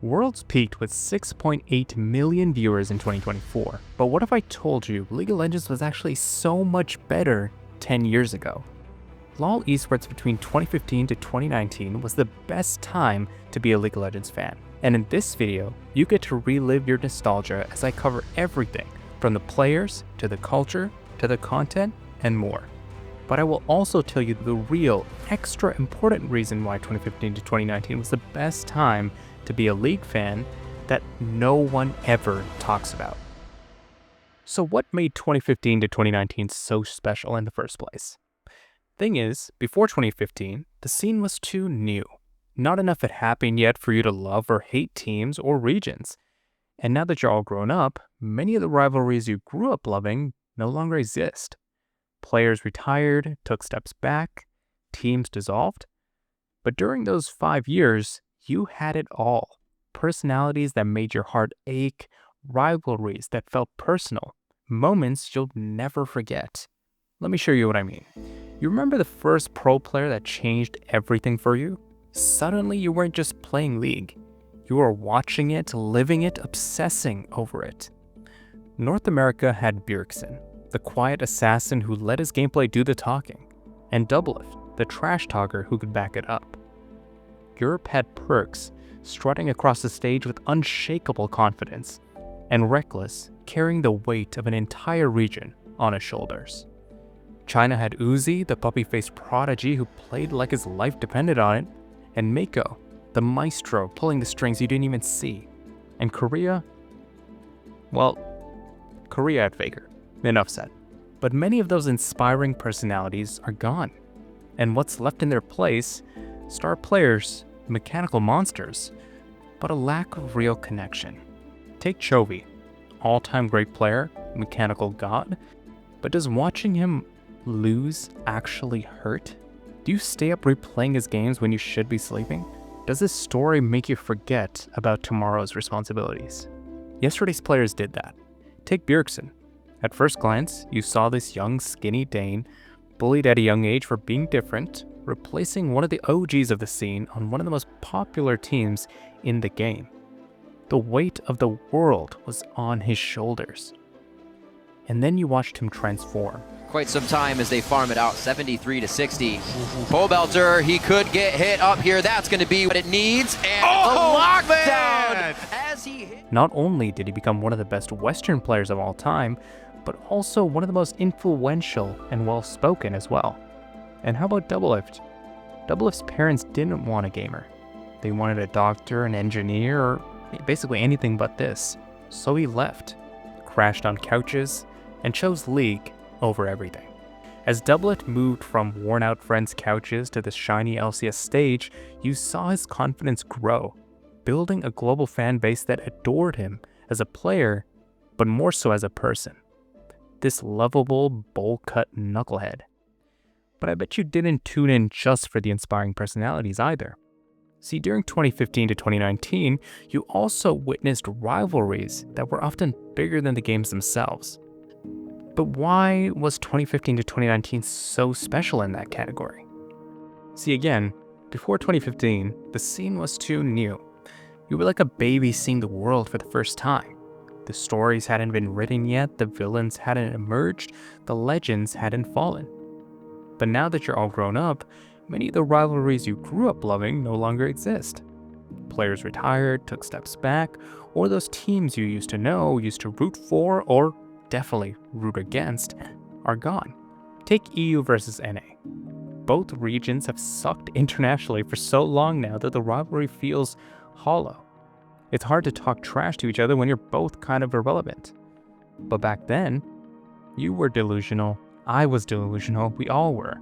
Worlds peaked with 6.8 million viewers in 2024, but what if I told you League of Legends was actually so much better 10 years ago? LoL Esports between 2015 to 2019 was the best time to be a League of Legends fan, and in this video, you get to relive your nostalgia as I cover everything from the players, to the culture, to the content, and more. But I will also tell you the real, extra important reason why 2015 to 2019 was the best time to be a League fan that no one ever talks about. So what made 2015 to 2019 so special in the first place? Thing is, before 2015, the scene was too new. Not enough had happened yet for you to love or hate teams or regions. And now that you're all grown up, many of the rivalries you grew up loving no longer exist. Players retired, took steps back, teams dissolved. But during those 5 years, you had it all. Personalities that made your heart ache, rivalries that felt personal, moments you'll never forget. Let me show you what I mean. You remember the first pro player that changed everything for you? Suddenly you weren't just playing League. You were watching it, living it, obsessing over it. North America had Bjergsen, the quiet assassin who let his gameplay do the talking, and Doublelift, the trash talker who could back it up. Europe had Perks, strutting across the stage with unshakable confidence, and Reckless, carrying the weight of an entire region on his shoulders. China had Uzi, the puppy-faced prodigy who played like his life depended on it, and Mako, the maestro pulling the strings you didn't even see. And Korea? Well, Korea had Faker. Enough said. But many of those inspiring personalities are gone. And what's left in their place? Star players, mechanical monsters, but a lack of real connection. Take Chovy, all-time great player, mechanical god, but does watching him lose actually hurt? Do you stay up replaying his games when you should be sleeping? Does this story make you forget about tomorrow's responsibilities? Yesterday's players did that. Take Bjergsen. At first glance, you saw this young, skinny Dane, bullied at a young age for being different, replacing one of the OGs of the scene on one of the most popular teams in the game. The weight of the world was on his shoulders. And then you watched him transform. Quite some time as they farm it out, 73 to 60. Pobelter, he could get hit up here. That's going to be what it needs. And a lockdown as he hit. Not only did he become one of the best Western players of all time, but also one of the most influential and well-spoken as well. And how about Doublelift? Doublelift's parents didn't want a gamer. They wanted a doctor, an engineer, or basically anything but this. So he left, crashed on couches, and chose League over everything. As Doublelift moved from worn-out friends' couches to the shiny LCS stage, you saw his confidence grow, building a global fan base that adored him as a player, but more so as a person. This lovable, bowl-cut knucklehead. But I bet you didn't tune in just for the inspiring personalities either. See, during 2015 to 2019, you also witnessed rivalries that were often bigger than the games themselves. But why was 2015 to 2019 so special in that category? See, again, before 2015, the scene was too new. You were like a baby seeing the world for the first time. The stories hadn't been written yet, the villains hadn't emerged, the legends hadn't fallen. But now that you're all grown up, many of the rivalries you grew up loving no longer exist. Players retired, took steps back, or those teams you used to know, used to root for, or definitely root against, are gone. Take EU versus NA. Both regions have sucked internationally for so long now that the rivalry feels hollow. It's hard to talk trash to each other when you're both kind of irrelevant. But back then, you were delusional, I was delusional, we all were.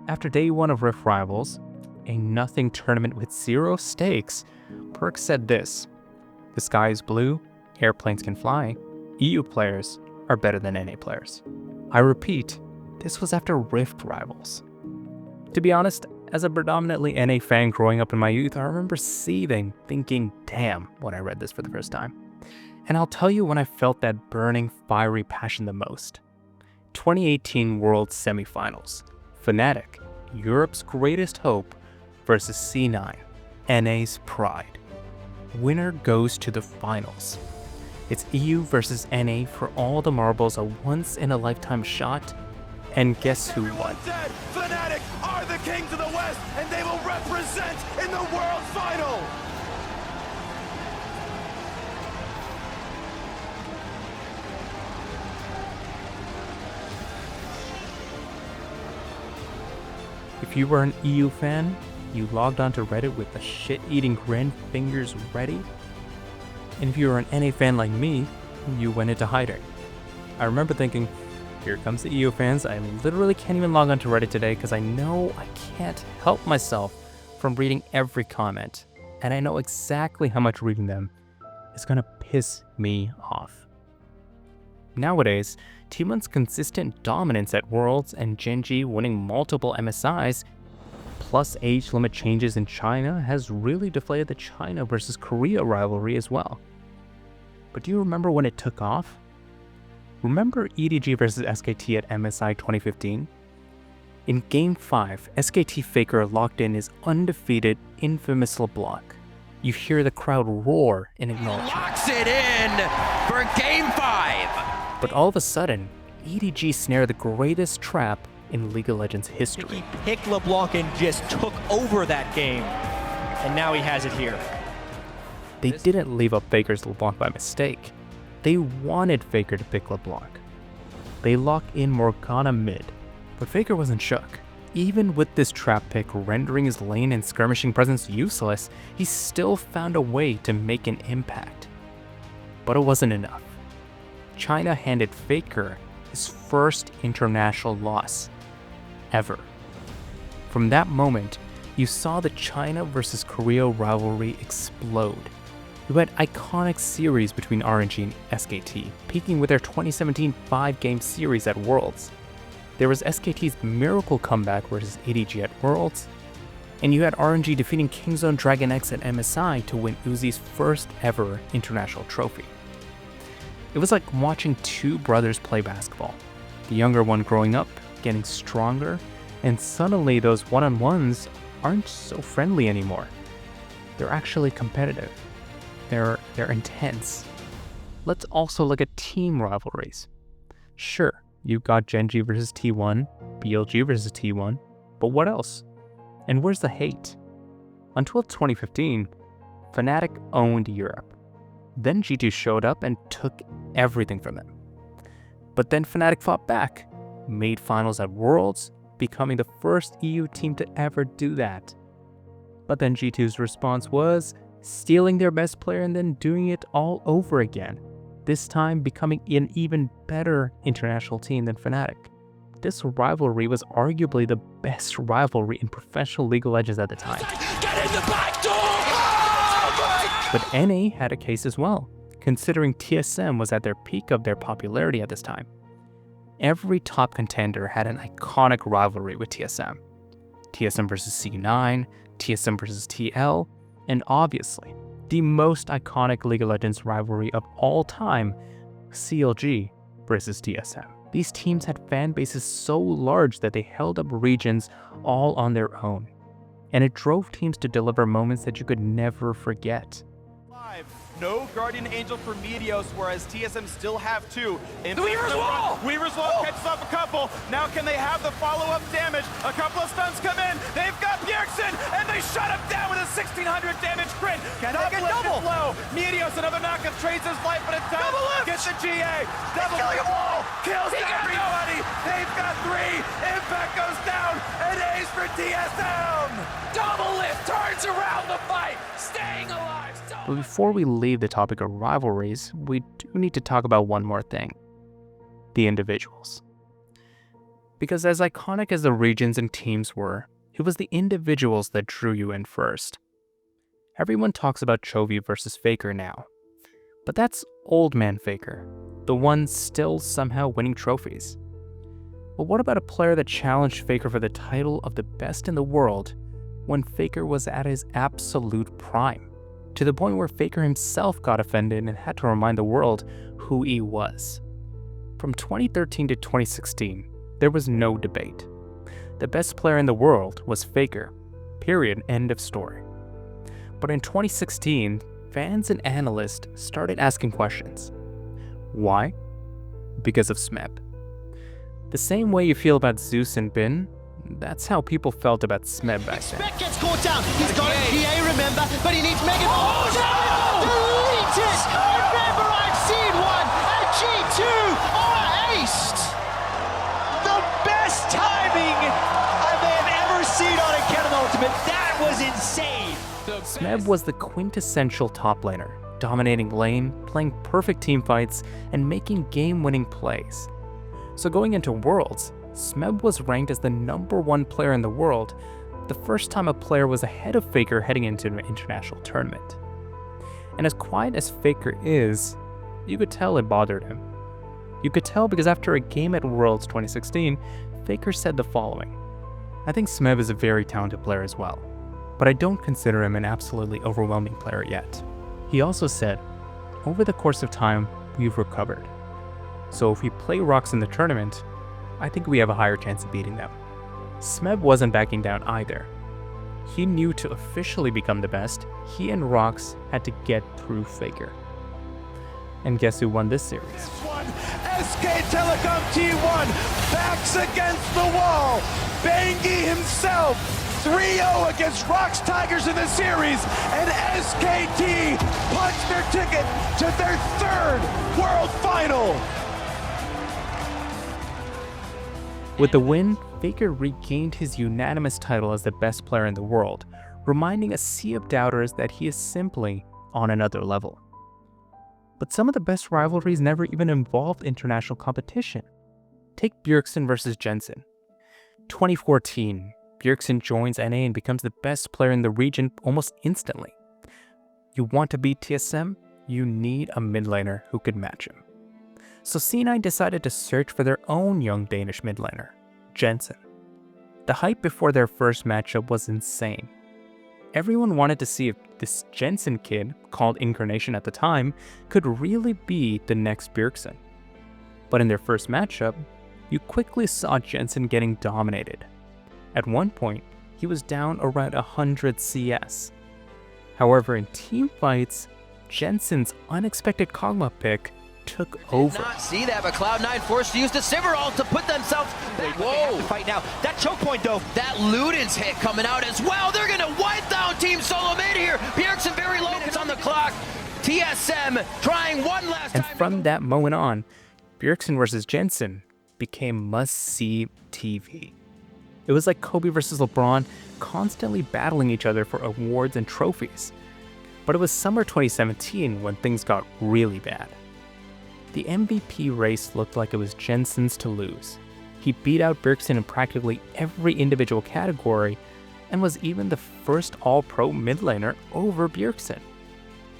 After day one of Rift Rivals, a nothing tournament with zero stakes, Perk said this: "The sky is blue, airplanes can fly, EU players are better than NA players." I repeat, this was after Rift Rivals. To be honest, as a predominantly NA fan growing up in my youth, I remember seething, thinking, damn, when I read this for the first time. And I'll tell you when I felt that burning, fiery passion the most. 2018 World Semifinals. Fnatic, Europe's greatest hope, versus C9, NA's pride. winner goes to the finals. It's EU versus NA for all the marbles, a once-in-a-lifetime shot, and guess who won? Said, Fnatic are the kings of the West, and they will represent in the World Final! If you were an EU fan, you logged onto Reddit with a shit-eating grin, fingers ready. And if you were an NA fan like me, you went into hiding. I remember thinking, here comes the EU fans, I literally can't even log onto Reddit today because I know I can't help myself from reading every comment. And I know exactly how much reading them is gonna piss me off. Nowadays, T1's consistent dominance at Worlds and Gen.G winning multiple MSIs, plus age limit changes in China, has really deflated the China versus Korea rivalry as well. But do you remember when it took off? Remember EDG versus SKT at MSI 2015? In Game 5, SKT Faker locked in his undefeated infamous LeBlanc. You hear the crowd roar in acknowledgement. Locks it in for Game 5! But all of a sudden, EDG snared the greatest trap in League of Legends history. He picked LeBlanc and just took over that game, and now he has it here. They didn't leave up Faker's LeBlanc by mistake. They wanted Faker to pick LeBlanc. They locked in Morgana mid, but Faker wasn't shook. Even with this trap pick rendering his lane and skirmishing presence useless, he still found a way to make an impact. But it wasn't enough. China handed Faker his first international loss ever. From that moment, you saw the China versus Korea rivalry explode. You had iconic series between RNG and SKT, peaking with their 2017 5-game series at Worlds. There was SKT's miracle comeback versus EDG at Worlds, and you had RNG defeating Kingzone Dragon X at MSI to win Uzi's first ever international trophy. It was like watching two brothers play basketball. The younger one growing up, getting stronger, and suddenly those one-on-ones aren't so friendly anymore. They're actually competitive. They're intense. Let's also look at team rivalries. Sure, you've got Gen.G versus T1, BLG versus T1, but what else? And where's the hate? Until 2015, Fnatic owned Europe. Then G2 showed up and took everything from them. But then Fnatic fought back, made finals at Worlds, becoming the first EU team to ever do that. But then G2's response was stealing their best player and then doing it all over again, this time becoming an even better international team than Fnatic. This rivalry was arguably the best rivalry in professional League of Legends at the time. Get in the back door! Oh But NA had a case as well, considering TSM was at their peak of their popularity at this time. Every top contender had an iconic rivalry with TSM. TSM versus C9, TSM versus TL, and obviously, the most iconic League of Legends rivalry of all time, CLG versus TSM. These teams had fan bases so large that they held up regions all on their own, and it drove teams to deliver moments that you could never forget. No Guardian Angel for Meteos, whereas TSM still have two. The Weaver's Wall! Weaver's Wall catches up a couple. Now can they have the follow-up damage? A couple of stuns come in. They've got Bjergsen, and they shut him down with a 1600 damage crit. Can they get double? Low. Meteos, another knockup, trades his life, but it's double lift. Gets the GA. Double killing them all. Kills everybody. They've got three. Impact goes down, and ace for TSM. Double lift turns around the fight, staying alive. But before we leave the topic of rivalries, we do need to talk about one more thing: the individuals. Because as iconic as the regions and teams were, it was the individuals that drew you in first. Everyone talks about Chovy versus Faker now, but that's old man Faker, the one still somehow winning trophies. But what about a player that challenged Faker for the title of the best in the world when Faker was at his absolute prime, to the point where Faker himself got offended and had to remind the world who he was? From 2013 to 2016, there was no debate. The best player in the world was Faker. Period. End of story. But in 2016, fans and analysts started asking questions. Why? Because of Smeb. The same way you feel about Zeus and Bin, that's how people felt about Smeb back then. Smeb gets caught down. He's got a PA, remember, but he needs Megan. Oh, no! Delete it! Remember, I've seen one at G2 or aced. The best timing I may have ever seen on a Canon Ultimate. That was insane. Smeb was the quintessential top laner, dominating lane, playing perfect team fights, and making game-winning plays. So going into Worlds, Smeb was ranked as the #1 player in the world, the first time a player was ahead of Faker heading into an international tournament. And as quiet as Faker is, you could tell it bothered him. You could tell because after a game at Worlds 2016, Faker said the following: "I think Smeb is a very talented player as well, but I don't consider him an absolutely overwhelming player yet." He also said, "Over the course of time, we've recovered. So if we play Rocks in the tournament, I think we have a higher chance of beating them." Smeb wasn't backing down either. He knew to officially become the best, he and Rocks had to get through Faker. And guess who won this series? This one, SK Telecom T1 backs against the wall. Bangi himself, 3-0 against Rocks Tigers in the series, and SKT punched their ticket to their 3rd World Final. With the win, Faker regained his unanimous title as the best player in the world, reminding a sea of doubters that he is simply on another level. But some of the best rivalries never even involved international competition. Take Bjergsen versus Jensen. 2014, Bjergsen joins NA and becomes the best player in the region almost instantly. You want to beat TSM? You need a mid laner who could match him. So C9 decided to search for their own young Danish mid laner, Jensen. The hype before their first matchup was insane. Everyone wanted to see if this Jensen kid, called Incarnation at the time, could really be the next Bjergsen. But in their first matchup, you quickly saw Jensen getting dominated. At one point, he was down around 100 CS. However, in team fights, Jensen's unexpected Kog'Maw pick took over. Did not see that, but Cloud9 forced to use the Sivir ult to put themselves back. Whoa! Fight now. That choke point though. That Luden's hit coming out as well. They're gonna wipe down Team Solo mid here. Bjergsen very low. It's on the clock. TSM trying one last time. And from that moment on, Bjergsen versus Jensen became must-see TV. It was like Kobe versus LeBron, constantly battling each other for awards and trophies. But it was summer 2017 when things got really bad. The MVP race looked like it was Jensen's to lose. He beat out Bjergsen in practically every individual category and was even the first all-pro mid laner over Bjergsen.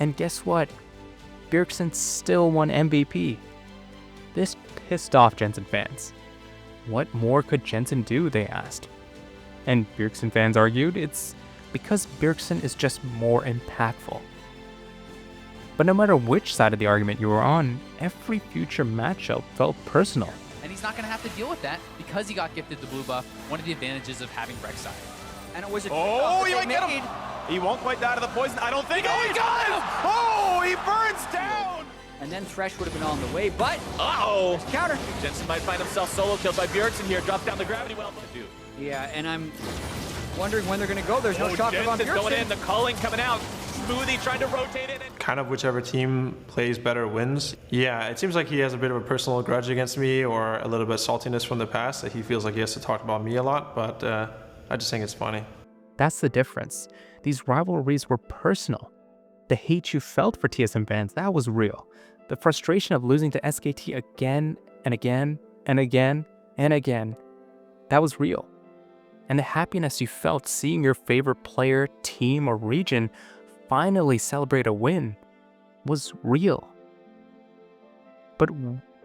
And guess what? Bjergsen still won MVP. This pissed off Jensen fans. What more could Jensen do, they asked. And Bjergsen fans argued it's because Bjergsen is just more impactful. But no matter which side of the argument you were on, every future matchup felt personal. And he's not going to have to deal with that because he got gifted the blue buff, one of the advantages of having Rek'Sai. And it was a Oh, you might get him. He won't quite die to the poison, I don't think. Oh, he does! Oh, he burns down! And then Thresh would have been on the way, but Uh-oh. counter. Jensen might find himself solo killed by Bjergsen here. Drop down the gravity well. Yeah, and I'm wondering when they're going to go. There's no shot on Jensen's going in, Bjergsen. the culling coming out. Smoothie trying to rotate it. Kind of whichever team plays better wins. Yeah, it seems like he has a bit of a personal grudge against me or a little bit of saltiness from the past that he feels like he has to talk about me a lot, but I just think it's funny. That's the difference. These rivalries were personal. The hate you felt for TSM fans, that was real. The frustration of losing to SKT again and again and again and again, that was real. And the happiness you felt seeing your favorite player, team, or region finally celebrate a win was real. But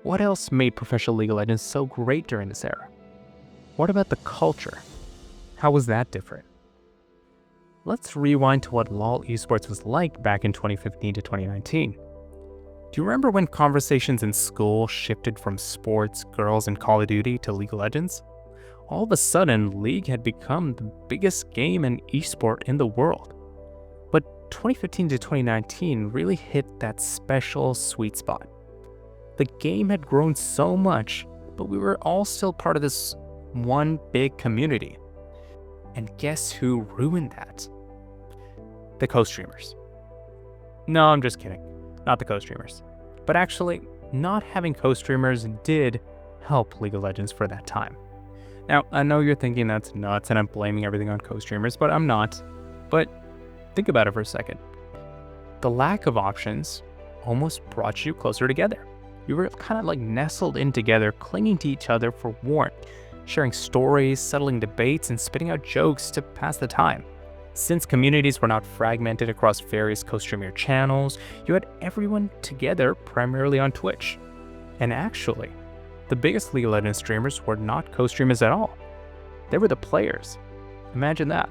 what else made professional League of Legends so great during this era? What about the culture? How was that different? Let's rewind to what LoL Esports was like back in 2015 to 2019. Do you remember when conversations in school shifted from sports, girls, and Call of Duty to League of Legends? All of a sudden, League had become the biggest game and esport in the world. But 2015 to 2019 really hit that special sweet spot. The game had grown so much, but we were all still part of this one big community. And guess who ruined that? The co-streamers. No, I'm just kidding. Not the co-streamers. But actually, not having co-streamers did help League of Legends for that time. Now, I know you're thinking that's nuts and I'm blaming everything on co-streamers, but I'm not. But think about it for a second. The lack of options almost brought you closer together. You were kind of like nestled in together, clinging to each other for warmth, sharing stories, settling debates, and spitting out jokes to pass the time. Since communities were not fragmented across various co-streamer channels, you had everyone together primarily on Twitch. And actually, the biggest League of Legends streamers were not co-streamers at all. They were the players. Imagine that.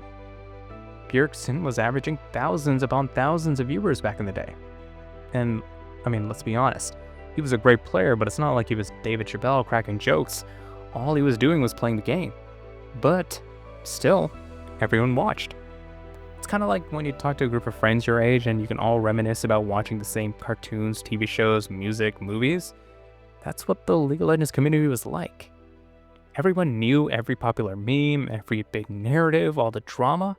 Bjergsen was averaging thousands upon thousands of viewers back in the day. And, I mean, let's be honest. He was a great player, but it's not like he was David Chabelle cracking jokes. All he was doing was playing the game. But, still, everyone watched. It's kind of like when you talk to a group of friends your age and you can all reminisce about watching the same cartoons, TV shows, music, movies. That's what the League of Legends community was like. Everyone knew every popular meme, every big narrative, all the drama.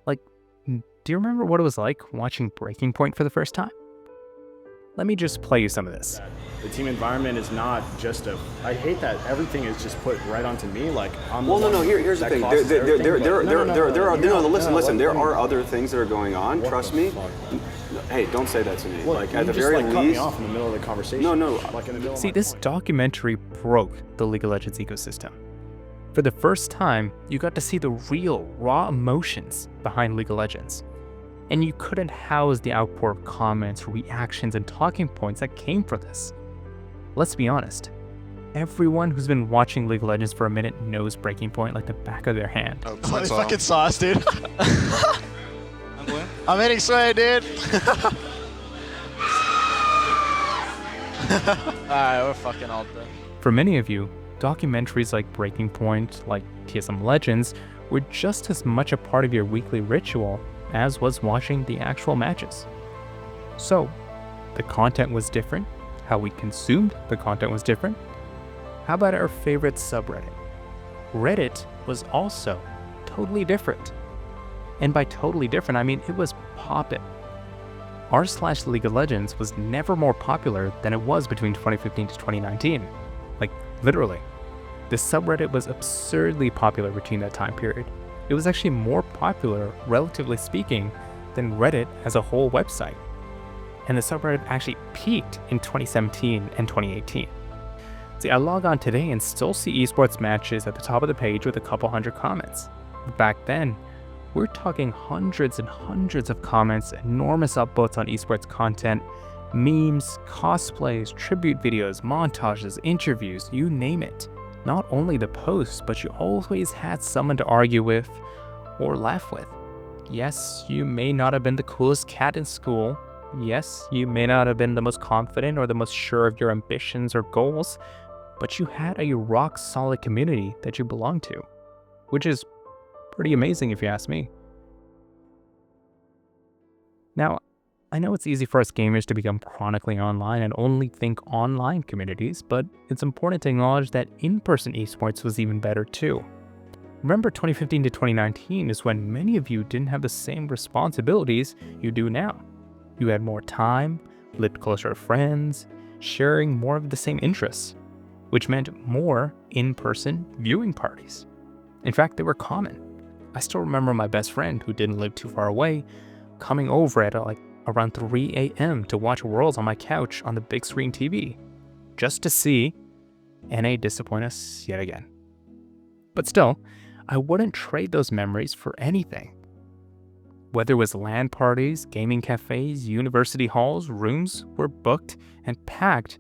Like, do you remember what it was like watching Breaking Point for the first time? Let me just play you some of this. The team environment is not just I hate that everything is just put right onto me. Like, I'm well, no. Here's the thing. Listen. There are other things that are going on. Trust me. Hey, don't say that to me. Well, like at the just, very like, cut me least. off in the middle of the conversation. No. Like in the middle. See, this documentary broke the League of Legends ecosystem. For the first time, you got to see the real, raw emotions behind League of Legends. And you couldn't house the outpour of comments, reactions, and talking points that came for this. Let's be honest. Everyone who's been watching League of Legends for a minute knows Breaking Point like the back of their hand. Oh, they fucking saw us, dude. I'm hitting sway, dude. Alright, we're fucking all done. For many of you, documentaries like Breaking Point, like TSM Legends, were just as much a part of your weekly ritual as was watching the actual matches. So, the content was different, how we consumed the content was different. How about our favorite subreddit? Reddit was also totally different. And by totally different, I mean it was poppin'. r/League of Legends was never more popular than it was between 2015 to 2019. Like, literally. The subreddit was absurdly popular between that time period. It was actually more popular, relatively speaking, than Reddit as a whole website. And the subreddit actually peaked in 2017 and 2018. See, I log on today and still see esports matches at the top of the page with a couple hundred comments. Back then, we're talking hundreds and hundreds of comments, enormous upvotes on esports content, memes, cosplays, tribute videos, montages, interviews, you name it. Not only the posts, but you always had someone to argue with or laugh with. Yes, you may not have been the coolest cat in school. Yes, you may not have been the most confident or the most sure of your ambitions or goals, but you had a rock-solid community that you belonged to, which is pretty amazing if you ask me. Now, I know it's easy for us gamers to become chronically online and only think online communities, but it's important to acknowledge that in-person esports was even better too. Remember 2015 to 2019 is when many of you didn't have the same responsibilities you do now. You had more time, lived closer to friends, sharing more of the same interests, which meant more in-person viewing parties. In fact, they were common. I still remember my best friend who didn't live too far away coming over at around 3 a.m. to watch Worlds on my couch on the big screen TV, just to see NA disappoint us yet again. But still, I wouldn't trade those memories for anything. Whether it was LAN parties, gaming cafes, university halls, rooms were booked and packed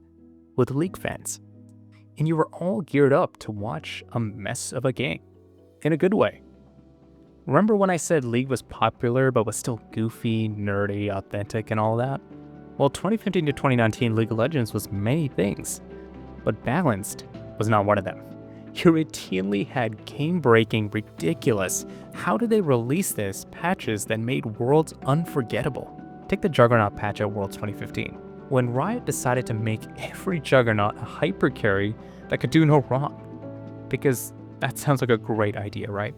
with League fans. And you were all geared up to watch a mess of a game, in a good way. Remember when I said League was popular but was still goofy, nerdy, authentic, and all that? Well, 2015 to 2019 League of Legends was many things, but balanced was not one of them. You routinely had game-breaking, ridiculous, how did they release this patches that made Worlds unforgettable. Take the Juggernaut patch at Worlds 2015, when Riot decided to make every Juggernaut a hyper carry that could do no wrong. Because that sounds like a great idea, right?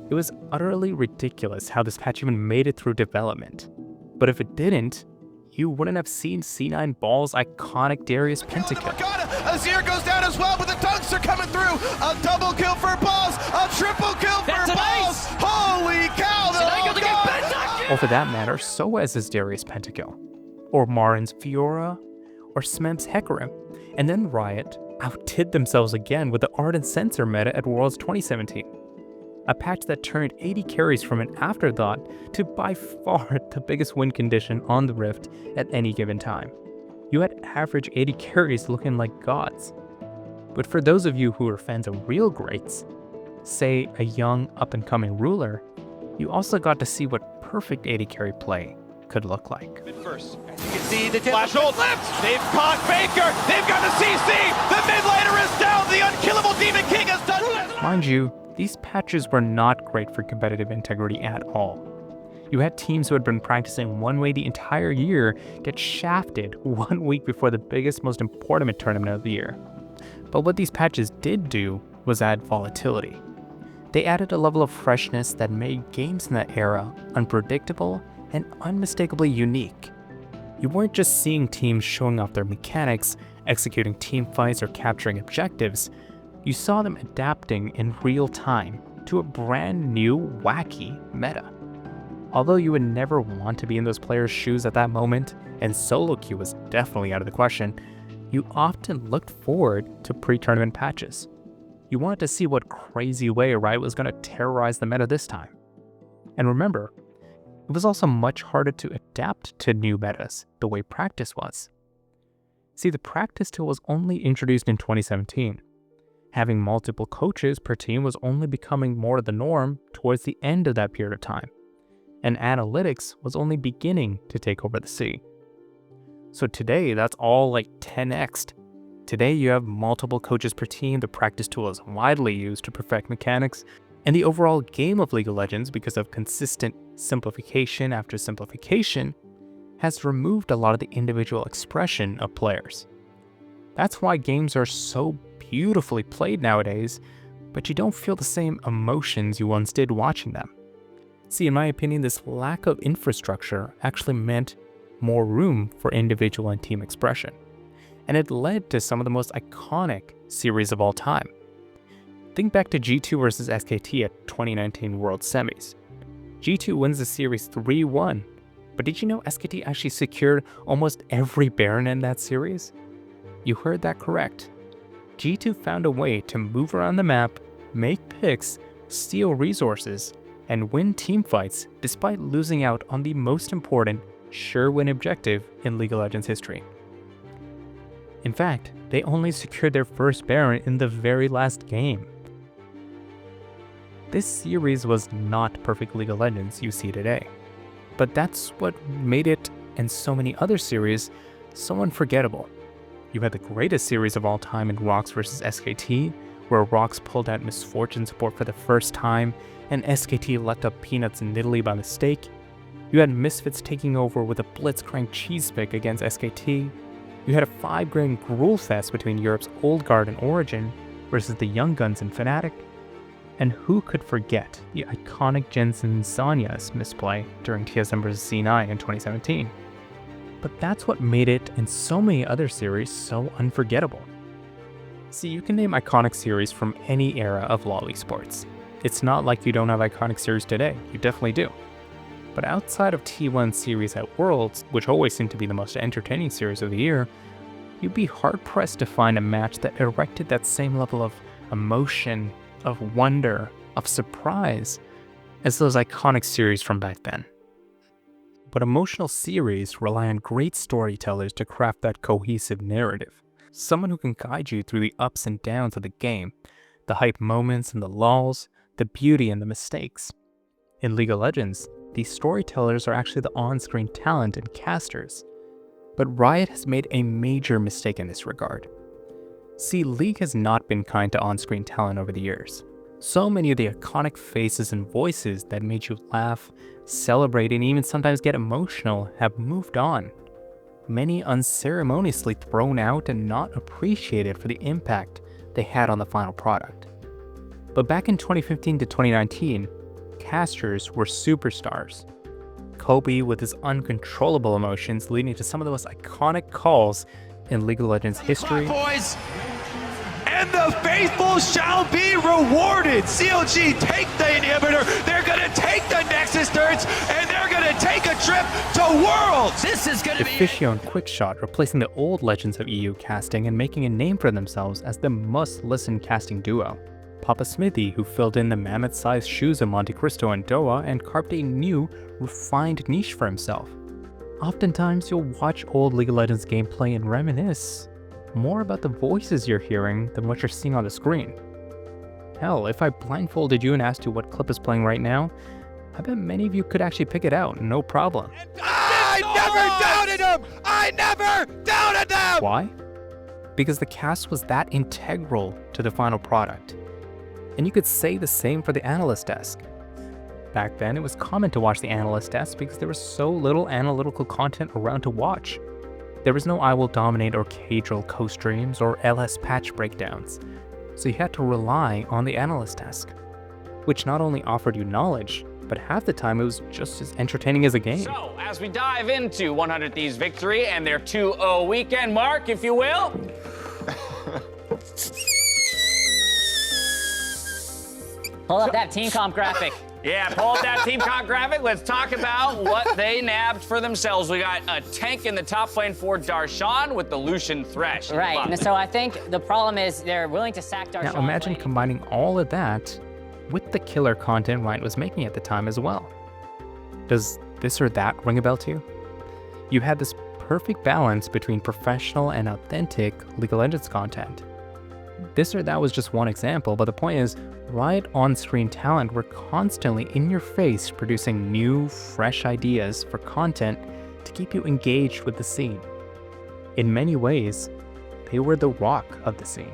It was utterly ridiculous how this patch even made it through development. But if it didn't, you wouldn't have seen C9 Ball's iconic Darius pentakill. Azir goes down as well, but the dunks are coming through. A double kill for Balls, a triple kill for Balls. Holy cow! Or for that matter, Soaz's Darius pentakill, or Marin's Fiora, or Smeb's Hecarim. And then Riot outdid themselves again with the Ardent Sensor meta at Worlds 2017. A patch that turned 80 carries from an afterthought to by far the biggest win condition on the Rift at any given time. You had average 80 carries looking like gods. But for those of you who are fans of real greats, say a young up-and-coming ruler, you also got to see what perfect 80 carry play could look like. First, as you can see, the flash hold left. They've caught Baker. They've got the CC. The mid laner is down. The unkillable Demon King has done. Mind you, these patches were not great for competitive integrity at all. You had teams who had been practicing one way the entire year get shafted 1 week before the biggest, most important tournament of the year. But what these patches did do was add volatility. They added a level of freshness that made games in that era unpredictable and unmistakably unique. You weren't just seeing teams showing off their mechanics, executing team fights, or capturing objectives. You saw them adapting in real time to a brand new, wacky meta. Although you would never want to be in those players' shoes at that moment, and solo queue was definitely out of the question, you often looked forward to pre-tournament patches. You wanted to see what crazy way Riot was going to terrorize the meta this time. And remember, it was also much harder to adapt to new metas the way practice was. See, the practice tool was only introduced in 2017. Having multiple coaches per team was only becoming more the norm towards the end of that period of time, and analytics was only beginning to take over the scene. So today, that's all like 10x'd. Today, you have multiple coaches per team, the practice tool is widely used to perfect mechanics, and the overall game of League of Legends, because of consistent simplification after simplification, has removed a lot of the individual expression of players. That's why games are so beautifully played nowadays, but you don't feel the same emotions you once did watching them. See, in my opinion, this lack of infrastructure actually meant more room for individual and team expression, and it led to some of the most iconic series of all time. Think back to G2 versus SKT at 2019 World Semis. G2 wins the series 3-1, but did you know SKT actually secured almost every Baron in that series? You heard that correct. G2 found a way to move around the map, make picks, steal resources, and win teamfights despite losing out on the most important sure win objective in League of Legends history. In fact, they only secured their first Baron in the very last game. This series was not perfect League of Legends you see today, but that's what made it and so many other series so unforgettable. You had the greatest series of all time in Rox vs SKT, where Rox pulled out Misfortune support for the first time, and SKT lucked up Peanuts in Italy by mistake. You had Misfits taking over with a Blitzcrank cheese pick against SKT. You had a 5-grand Gruul Fest between Europe's Old Guard and Origin versus the Young Guns and Fnatic. And who could forget the iconic Jensen Zanya's misplay during TSM vs C9 in 2017? But that's what made it and so many other series so unforgettable. See, you can name iconic series from any era of LoL esports. It's not like you don't have iconic series today, you definitely do. But outside of T1 series at Worlds, which always seem to be the most entertaining series of the year, you'd be hard-pressed to find a match that erected that same level of emotion, of wonder, of surprise as those iconic series from back then. But emotional series rely on great storytellers to craft that cohesive narrative. Someone who can guide you through the ups and downs of the game, the hype moments and the lulls, the beauty and the mistakes. In League of Legends, these storytellers are actually the on-screen talent and casters. But Riot has made a major mistake in this regard. See, League has not been kind to on-screen talent over the years. So many of the iconic faces and voices that made you laugh, celebrate, and even sometimes get emotional have moved on. Many unceremoniously thrown out and not appreciated for the impact they had on the final product. But back in 2015 to 2019, casters were superstars. Kobe with his uncontrollable emotions leading to some of the most iconic calls in League of Legends history. Boys, and the faithful shall be rewarded. CLG take the inhibitor, they're gonna take the Nexus turrets, and they're gonna take a trip to Worlds. This is gonna be Officio and Quickshot replacing the old Legends of EU casting and making a name for themselves as the must-listen casting duo. Papa Smithy, who filled in the mammoth-sized shoes of Monte Cristo and Doa and carved a new, refined niche for himself. Oftentimes, you'll watch old League of Legends gameplay and reminisce more about the voices you're hearing than what you're seeing on the screen. Hell, if I blindfolded you and asked you what clip is playing right now, I bet many of you could actually pick it out, no problem. I never doubted him! I never doubted them! Why? Because the cast was that integral to the final product. And you could say the same for the analyst desk. Back then, it was common to watch the analyst desk because there was so little analytical content around to watch. There was no I Will Dominate or Cadral co-streams or LS patch breakdowns, so you had to rely on the analyst desk, which not only offered you knowledge, but half the time it was just as entertaining as a game. So, as we dive into 100 Thieves victory and their 2-0 weekend mark, if you will. Pull up that team comp graphic. Yeah, pull up that team comp graphic. Let's talk about what they nabbed for themselves. We got a tank in the top lane for Darshan with the Lucian Thresh. Right, and so I think the problem is they're willing to sack Darshan. Now imagine combining all of that with the killer content Riot was making at the time as well. Does this or that ring a bell to you? You had this perfect balance between professional and authentic League of Legends content. This or that was just one example, but the point is, Riot on-screen talent were constantly in your face producing new, fresh ideas for content to keep you engaged with the scene. In many ways, they were the rock of the scene.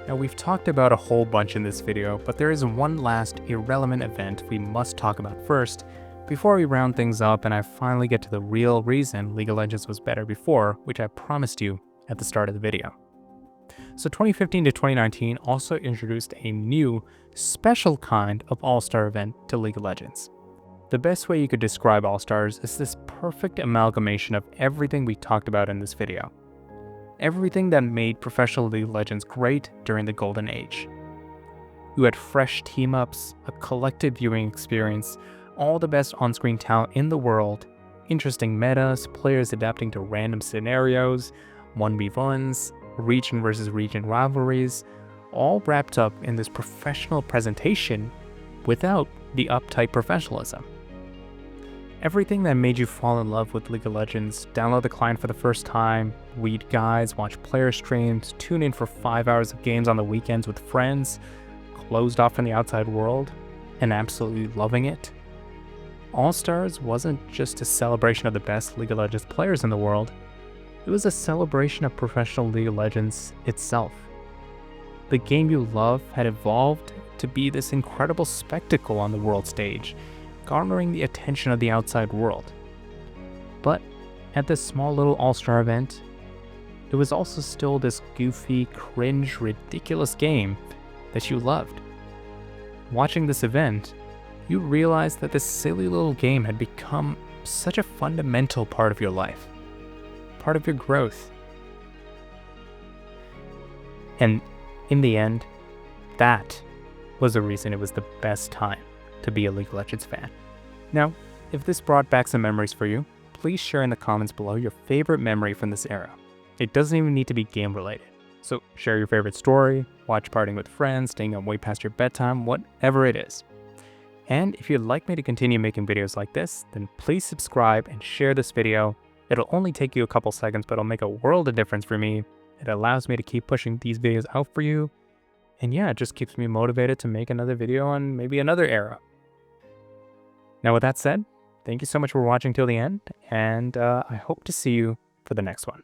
Now we've talked about a whole bunch in this video, but there is one last irrelevant event we must talk about first before we round things up and I finally get to the real reason League of Legends was better before, which I promised you at the start of the video. So 2015 to 2019 also introduced a new, special kind of All-Star event to League of Legends. The best way you could describe All-Stars is this perfect amalgamation of everything we talked about in this video. Everything that made professional League of Legends great during the Golden Age. You had fresh team-ups, a collective viewing experience, all the best on-screen talent in the world, interesting metas, players adapting to random scenarios, 1v1s, region versus region rivalries, all wrapped up in this professional presentation without the uptight professionalism. Everything that made you fall in love with League of Legends, download the client for the first time, read guides, watch player streams, tune in for 5 hours of games on the weekends with friends, closed off from the outside world, and absolutely loving it. All-Stars wasn't just a celebration of the best League of Legends players in the world, it was a celebration of professional League of Legends itself. The game you love had evolved to be this incredible spectacle on the world stage, garnering the attention of the outside world. But at this small little All-Star event, it was also still this goofy, cringe, ridiculous game that you loved. Watching this event, you realized that this silly little game had become such a fundamental part of your life. Part of your growth. And in the end, that was the reason it was the best time to be a League of Legends fan. Now, if this brought back some memories for you, please share in the comments below your favorite memory from this era. It doesn't even need to be game related. So share your favorite story, watch partying with friends, staying up way past your bedtime, whatever it is. And if you'd like me to continue making videos like this, then please subscribe and share this video. It'll only take you a couple seconds, but it'll make a world of difference for me. It allows me to keep pushing these videos out for you. And yeah, it just keeps me motivated to make another video on maybe another era. Now with that said, thank you so much for watching till the end, and I hope to see you for the next one.